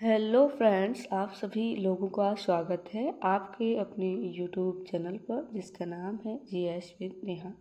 Hello friends, आप सभी लोगों का स्वागत है आपके अपने यूट्यूब चैनल पर जिसका नाम है जीएस विद नेहा।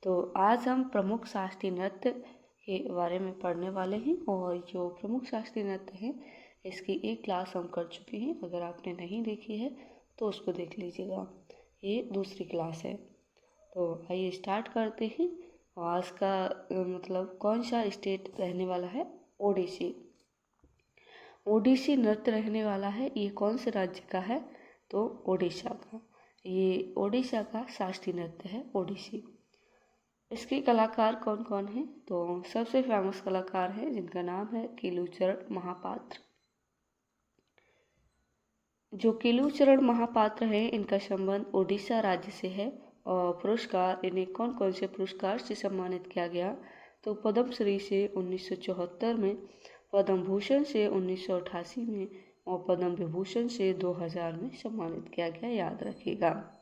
तो आज हम प्रमुख शास्त्रीय नृत्य के बारे में पढ़ने वाले हैं और जो प्रमुख शास्त्रीय नृत्य हैं इसकी एक क्लास हम कर चुके हैं। अगर आपने नहीं देखी है तो उसको देख लीजिएगा, ये दूसरी क्लास है। तो आइए स्टार्ट करते हैं। आज का मतलब कौन सा स्टेट रहने वाला है? ओडिसी। ओडिसी नृत्य रहने वाला है। ये कौन से राज्य का है? तो ओडिशा का। ये ओडिशा का शास्त्रीय नृत्य है ओडिसी। इसके कलाकार कौन कौन हैं? तो सबसे फेमस कलाकार हैं जिनका नाम है केलुचरण महापात्र। जो केलुचरण महापात्र हैं इनका संबंध ओडिशा राज्य से है। और पुरस्कार, इन्हें कौन कौन से पुरस्कार से सम्मानित किया गया? तो पद्मश्री से 1974 में, पद्म भूषण से 1988 में और पद्म विभूषण से 2000 में सम्मानित किया गया, याद रखिएगा।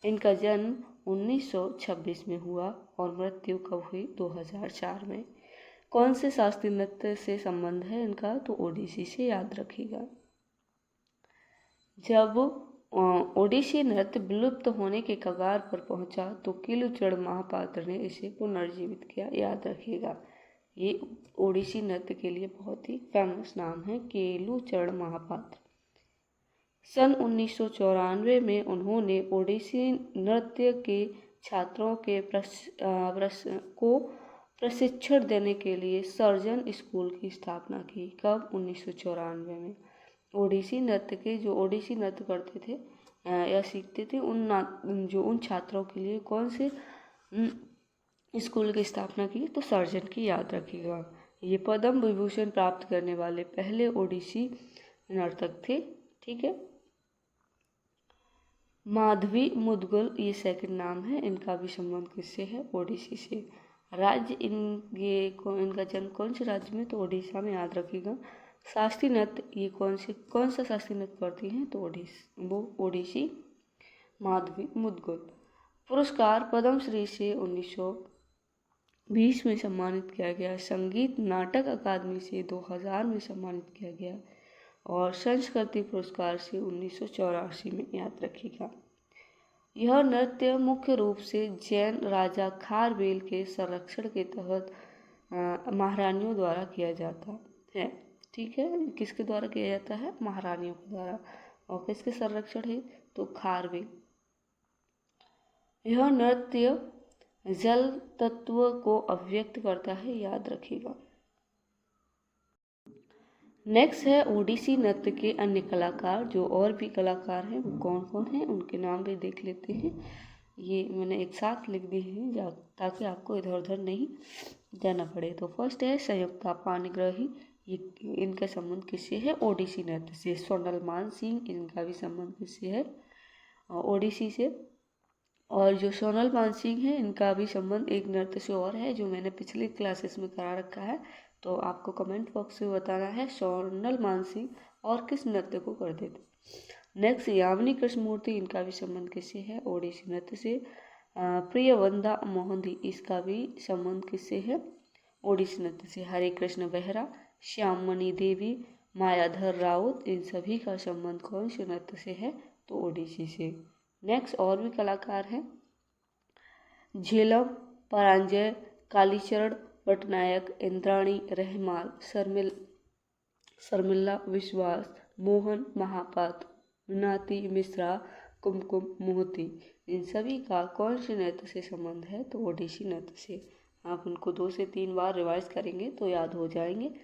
इनका जन्म 1926 में हुआ और मृत्यु कब हुई? 2004 में। कौन से शास्त्रीय नृत्य से संबंध है इनका? तो ओडिसी से, याद रखिएगा। जब ओडिसी नृत्य विलुप्त होने के कगार पर पहुंचा तो केलुचरण महापात्र ने इसे पुनर्जीवित किया, याद रखिएगा। ये ओडिसी नृत्य के लिए बहुत ही फेमस नाम है, केलुचरण महापात्र। सन 1994 में उन्होंने ओडिसी नृत्य के छात्रों के को प्रशिक्षण देने के लिए सर्जन स्कूल की स्थापना की। कब? 1994 में। ओडिसी नृत्य के जो ओडिसी नृत्य करते थे या सीखते थे उन छात्रों के लिए कौन से स्कूल की स्थापना की? तो सर्जन की, याद रखिएगा। ये पद्म विभूषण प्राप्त करने वाले पहले ओडिसी नर्तक थे। ठीक है। माधवी मुदगल ये सेकंड नाम है। इनका भी संबंध किससे है? ओडिसी से। राज्य इनका जन्म कौन से राज्य में? तो ओडिशा में, याद रखिएगा। शास्त्रीय नृत्य ये कौन सा शास्त्रीय नृत्य करती हैं? तो ओडिसी माधवी मुदगल। पुरस्कार, पद्मश्री से 1920 में सम्मानित किया गया, संगीत नाटक अकादमी से 2000 में सम्मानित किया गया और संस्कृति पुरस्कार से 1984 में, याद रखिएगा। यह नृत्य मुख्य रूप से जैन राजा खारवेल के संरक्षण के तहत महारानियों द्वारा किया जाता है। ठीक है, किसके द्वारा किया जाता है? महारानियों के द्वारा। और किसके संरक्षण है? तो खारवेल। यह नृत्य जल तत्व को अभिव्यक्त करता है, याद रखिएगा। नेक्स्ट है ओडिसी नृत्य के अन्य कलाकार। जो और भी कलाकार हैं वो कौन कौन हैं उनके नाम भी देख लेते हैं। ये मैंने एक साथ लिख दिए हैं ताकि आपको इधर उधर नहीं जाना पड़े। तो फर्स्ट है संयुक्ता पाणिग्राही। ये इनका संबंध किससे है? ओडिसी नृत्य से। सोनल मानसिंह, इनका भी संबंध किससे है? ओडिसी से। और जो सोनल मानसिंह है इनका भी संबंध एक नृत्य से और है जो मैंने पिछली क्लासेस में करा रखा है। तो आपको कमेंट बॉक्स में बताना है सोनल मानसिंह और किस नृत्य को करते थे। नेक्स्ट यामिनी कृष्णमूर्ति, इनका भी संबंध किससे है? ओडिसी नृत्य से। प्रियवंदा मोहंती, इसका भी संबंध किससे है? ओडिसी नृत्य से। हरे कृष्ण बेहरा, श्याममणि देवी, मायाधर राउत, इन सभी का संबंध कौन से नृत्य से है? तो ओडिसी से। नेक्स्ट और भी कलाकार हैं झेलम परांजय, कालीचरण पटनायक, इंद्राणी रहमाल, शर्मिला विश्वास, मोहन महापात्र, मीनाती मिश्रा, कुमकुम मोहती, इन सभी का कौन से नृत्य से संबंध है? तो ओडिसी नृत्य से। आप उनको 2 से 3 बार रिवाइज करेंगे तो याद हो जाएंगे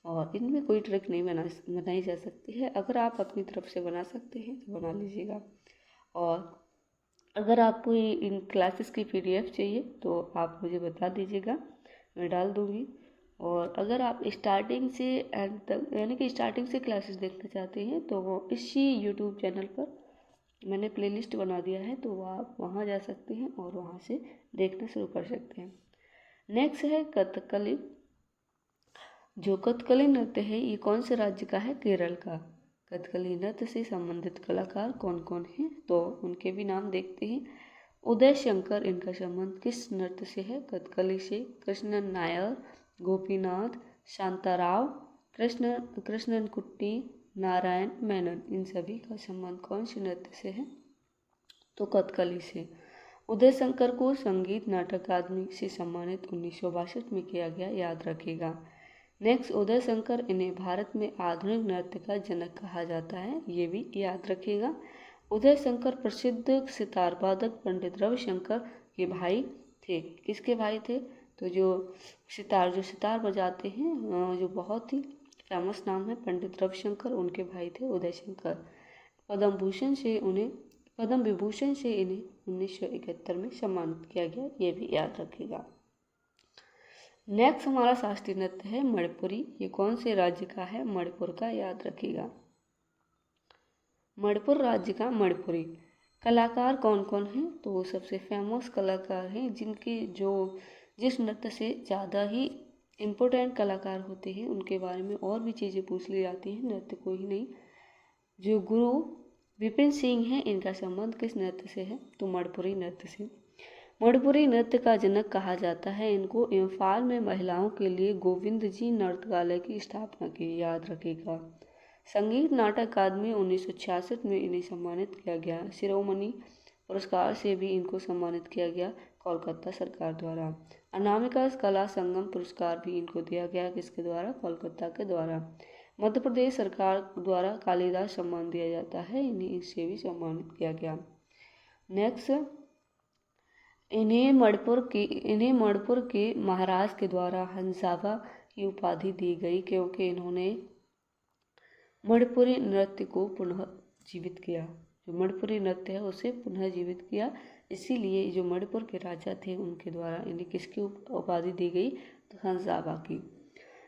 और इनमें कोई ट्रिक नहीं बनाई जा सकती है। अगर आप अपनी तरफ से बना सकते हैं तो बना लीजिएगा। और अगर आपको इन क्लासेस की PDF चाहिए तो आप मुझे बता दीजिएगा, मैं डाल दूँगी। और अगर आप स्टार्टिंग से एंड तक यानी कि स्टार्टिंग से क्लासेस देखना चाहते हैं तो वो इसी यूट्यूब चैनल पर मैंने प्लेलिस्ट बना दिया है, तो वो आप वहाँ जा सकते हैं और वहाँ से देखना शुरू कर सकते हैं। नेक्स्ट है कथकली। जो कथकली नृत्य है ये कौन से राज्य का है? केरल का। कथकली नृत्य से संबंधित कलाकार कौन कौन हैं? तो उनके भी नाम देखते हैं। उदय शंकर, इनका संबंध किस नृत्य से है? कथकली से। कृष्णन नायर, गोपीनाथ, शांताराव, कृष्णन कुट्टी, नारायण मेनन, इन सभी का संबंध कौन से नृत्य से है? तो कथकली से। उदय शंकर को संगीत नाटक अकादमी से सम्मानित 1962 में किया गया, याद रखिएगा। नेक्स्ट, उदय शंकर, इन्हें भारत में आधुनिक नृत्य का जनक कहा जाता है, ये भी याद रखिएगा। उदय शंकर प्रसिद्ध सितार वादक पंडित रविशंकर के भाई थे। किसके भाई थे? तो जो सितार बजाते हैं, जो बहुत ही फेमस नाम है पंडित रविशंकर, उनके भाई थे उदय शंकर। पद्म विभूषण से इन्हें 1971 में सम्मानित किया गया, ये भी याद रखिएगा। नेक्स्ट हमारा शास्त्रीय नृत्य है मणिपुरी। ये कौन से राज्य का है? मणिपुर का, याद रखिएगा। मणिपुर राज्य का मणिपुरी। कलाकार कौन कौन हैं? तो सबसे फेमस कलाकार हैं जिस नृत्य से ज़्यादा ही इम्पोर्टेंट कलाकार होते हैं उनके बारे में और भी चीज़ें पूछ ली जाती हैं, नृत्य को ही नहीं। जो गुरु विपिन सिंह हैं, इनका संबंध किस नृत्य से है? तो मणिपुरी नृत्य से। मणिपुरी नृत्य का जनक कहा जाता है इनको। इम्फाल में महिलाओं के लिए गोविंद जी नृत्यालय की स्थापना की, याद रखिएगा। संगीत नाटक अकादमी 1966 में इन्हें सम्मानित किया गया। शिरोमणि पुरस्कार से भी इनको सम्मानित किया गया कोलकाता सरकार द्वारा। अनामिका कला संगम पुरस्कार भी इनको दिया गया, किसके द्वारा? कोलकाता के द्वारा। मध्य प्रदेश सरकार द्वारा कालिदास सम्मान दिया जाता है, इन्हें इससे भी सम्मानित किया गया। नेक्स्ट, इन्हें मणिपुर के महाराज के द्वारा हंसावा की उपाधि दी गई, क्योंकि इन्होंने मणिपुरी नृत्य को पुनः जीवित किया। जो मणिपुरी नृत्य है उसे पुनः जीवित किया, इसीलिए जो मणिपुर के राजा थे उनके द्वारा इन्हें किसकी उपाधि दी गई? तो हंसावा की।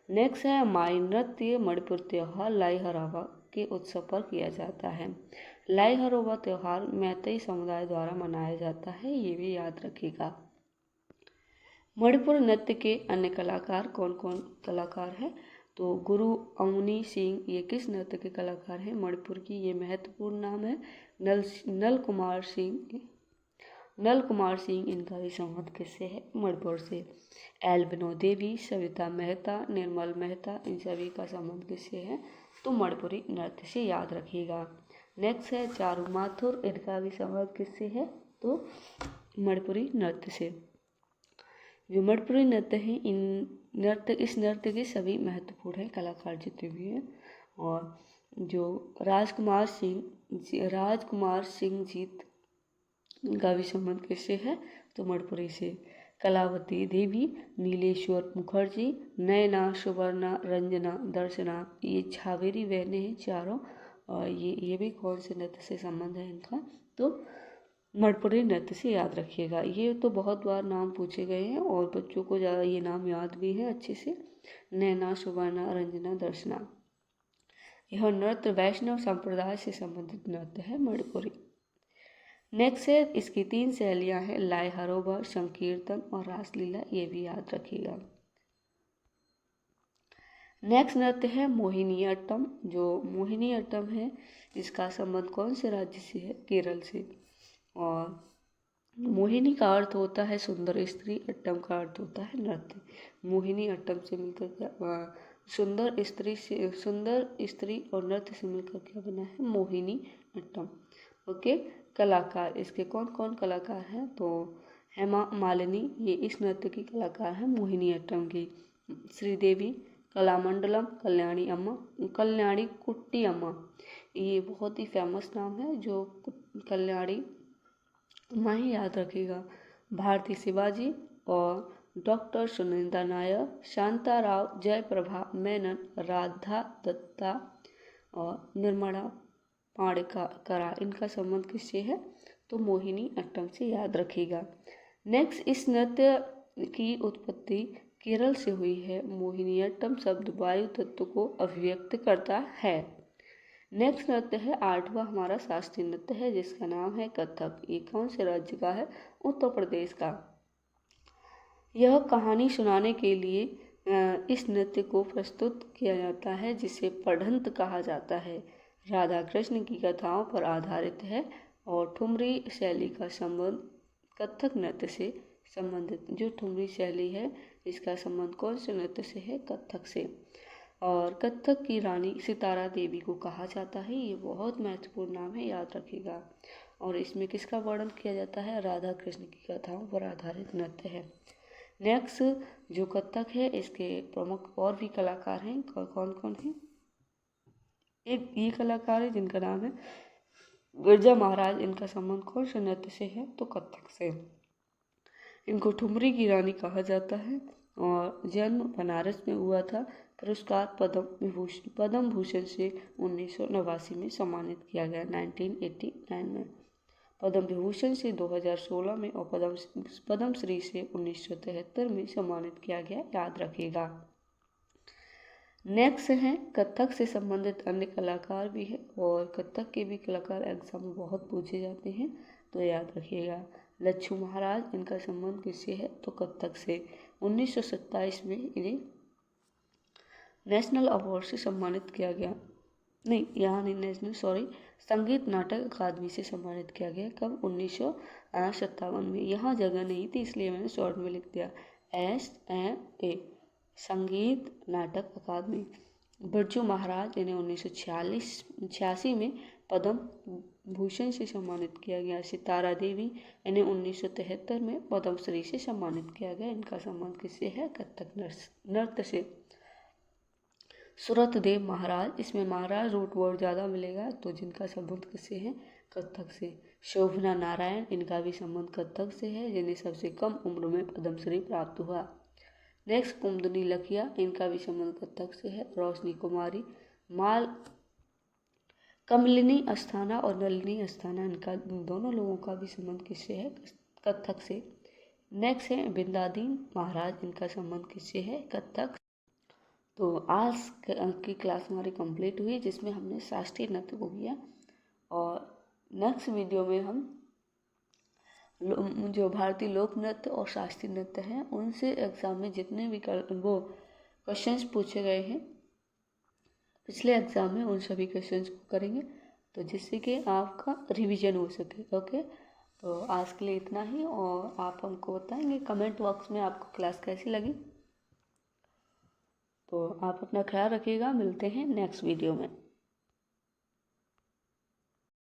नेक्स्ट है माई नृत्य। मणिपुर त्योहार लाई हरावा के उत्सव पर किया जाता है। लाई हरावा त्योहार मैतेई समुदाय द्वारा मनाया जाता है, ये भी याद रखिएगा। मणिपुर नृत्य के अन्य कलाकार कौन कौन कलाकार हैं? तो गुरु अमुनी सिंह, ये किस नृत्य के कलाकार हैं? मणिपुर की। ये महत्वपूर्ण नाम है। नल कुमार सिंह, इनका भी संबंध किससे है? मणिपुर से। एल्बिनो देवी, सविता मेहता, निर्मल मेहता, इन सभी का संबंध किससे है? तो मणिपुरी नृत्य से, याद रखिएगा। नेक्स्ट है चारू माथुर, इनका भी संबंध किससे है? तो मणिपुरी नृत्य से। जो मणिपुरी नृत्य है, इस नृत्य के सभी महत्वपूर्ण हैं कलाकार जितने भी हैं। और जो राजकुमार सिंह जीत, इनका भी संबंध किससे है? तो मणिपुरी से। कलावती देवी, नीलेश्वर मुखर्जी, नयना, सुवर्णा, रंजना, दर्शना, ये झावेरी बहनें हैं चारों। और ये भी कौन से नृत्य से संबंध है इनका? तो मणिपुरी नृत्य से, याद रखिएगा। ये तो बहुत बार नाम पूछे गए हैं और बच्चों को ज़्यादा ये नाम याद भी है अच्छे से। नैना, सुवर्णा, रंजना, दर्शना। यह नृत्य वैष्णव संप्रदाय से संबंधित नृत्य है मणिपुरी। नेक्स्ट है, इसकी 3 शैलियाँ हैं, लाई हरोबा, संकीर्तन और रासलीला, ये भी याद रखिएगा। नेक्स्ट नृत्य है मोहिनीअट्टम। जो मोहिनीअट्टम है, इसका संबंध कौन से राज्य से है? केरल से। और मोहिनी का अर्थ होता है सुंदर स्त्री, अट्टम का अर्थ होता है नृत्य। मोहिनी अट्टम से मिलकर सुंदर स्त्री और नृत्य से मिलकर क्या बना है? मोहिनी अट्टम। ओके। कलाकार, इसके कौन कौन कलाकार हैं? तो हेमा मालिनी, ये इस नृत्य की कलाकार है मोहिनी अट्टम की। श्रीदेवी, कलामंडलम, कल्याणी कुट्टी अम्मा, ये बहुत ही फेमस नाम है, जो कल्याणी अम्मा ही, याद रखिएगा। भारती शिवाजी और डॉक्टर सुनिंदा नायर, शांता राव, जयप्रभा मेनन, राधा दत्ता और निर्मला पाणेकरा, इनका संबंध किससे है? तो मोहिनी अट्टम से, याद रखिएगा। नेक्स्ट, इस नृत्य की उत्पत्ति केरल से हुई है। मोहिनीअट्टम शब्द वायु तत्व को अभिव्यक्त करता है। नेक्स्ट नृत्य है 8वां हमारा शास्त्रीय नृत्य है, जिसका नाम है कथक। ये कौन से राज्य का है? उत्तर प्रदेश का। यह कहानी सुनाने के लिए इस नृत्य को प्रस्तुत किया जाता है, जिसे पढ़ंत कहा जाता है। राधा कृष्ण की कथाओं पर आधारित है और ठुमरी शैली का संबंध कथक नृत्य से संबंधित। जो ठुमरी शैली है, इसका संबंध कौन से नृत्य से है? कथक से। और कथक की रानी सितारा देवी को कहा जाता है। ये बहुत महत्वपूर्ण नाम है, याद रखिएगा। और इसमें किसका वर्णन किया जाता है? राधा कृष्ण की कथाओं पर आधारित नृत्य है। नेक्स्ट जो कथक है इसके प्रमुख और भी कलाकार हैं। कौन कौन हैं? एक ये कलाकार है जिनका नाम है बिरजा महाराज। इनका संबंध कौन से नृत्य से है? तो कथक से। इनको ठुमरी की रानी कहा जाता है और जन्म बनारस में हुआ था। पुरस्कार पद्म भूषण से 1989 में सम्मानित किया गया, 1989 में। पद्म विभूषण से 2016 में और पद्म श्री से 1973 में सम्मानित किया गया, याद रखिएगा। नेक्स्ट हैं कथक से संबंधित अन्य कलाकार भी है और कथक के भी कलाकार एग्जाम में बहुत पूछे जाते हैं, तो याद रखिएगा। लच्छू महाराज, इनका संबंध किससे है? तो कथक से। 1927 में इन्हें नेशनल अवार्ड से सम्मानित किया गया। नहीं, यहाँ नहीं नेशनल, सॉरी, संगीत नाटक अकादमी से सम्मानित किया गया। कब? 1957 में। यहाँ जगह नहीं थी इसलिए मैंने शॉर्ट में लिख दिया SMA, संगीत नाटक अकादमी। बिरजू महाराज, इन्हें 1986 में पद्म भूषण से सम्मानित किया गया। सितारा देवी, इन्हें 1973 में पद्म श्री से सम्मानित किया गया। इनका संबंध किससे है? कथक नृत्य से। सुरतदेव महाराज, इसमें महाराज रूट वर्ड ज़्यादा मिलेगा, तो जिनका संबंध किससे है? कथक से। शोभना नारायण, इनका भी संबंध कथक से है, जिन्हें सबसे कम उम्र में पद्मश्री प्राप्त हुआ। नेक्स्ट कुमुदनी लखिया, इनका भी संबंध कथक से है। रोशनी कुमारी, कमलिनी अस्थाना और नलिनी अस्थाना, इनका दोनों लोगों का भी संबंध किससे है? कथक से। नेक्स्ट है बिंदादीन महाराज, इनका संबंध किससे है? कथक। तो आज की क्लास हमारी कंप्लीट हुई, जिसमें हमने शास्त्रीय नृत्य को किया। और नेक्स्ट वीडियो में हम जो भारतीय लोक नृत्य और शास्त्रीय नृत्य हैं उनसे एग्जाम में जितने भी वो क्वेश्चंस पूछे गए हैं पिछले एग्जाम में, उन सभी क्वेश्चंस को करेंगे, तो जिससे कि आपका रिवीजन हो सके। ओके, तो आज के लिए इतना ही, और आप हमको बताएंगे कमेंट बॉक्स में आपको क्लास कैसी लगी। तो आप अपना ख्याल रखिएगा, मिलते हैं नेक्स्ट वीडियो में।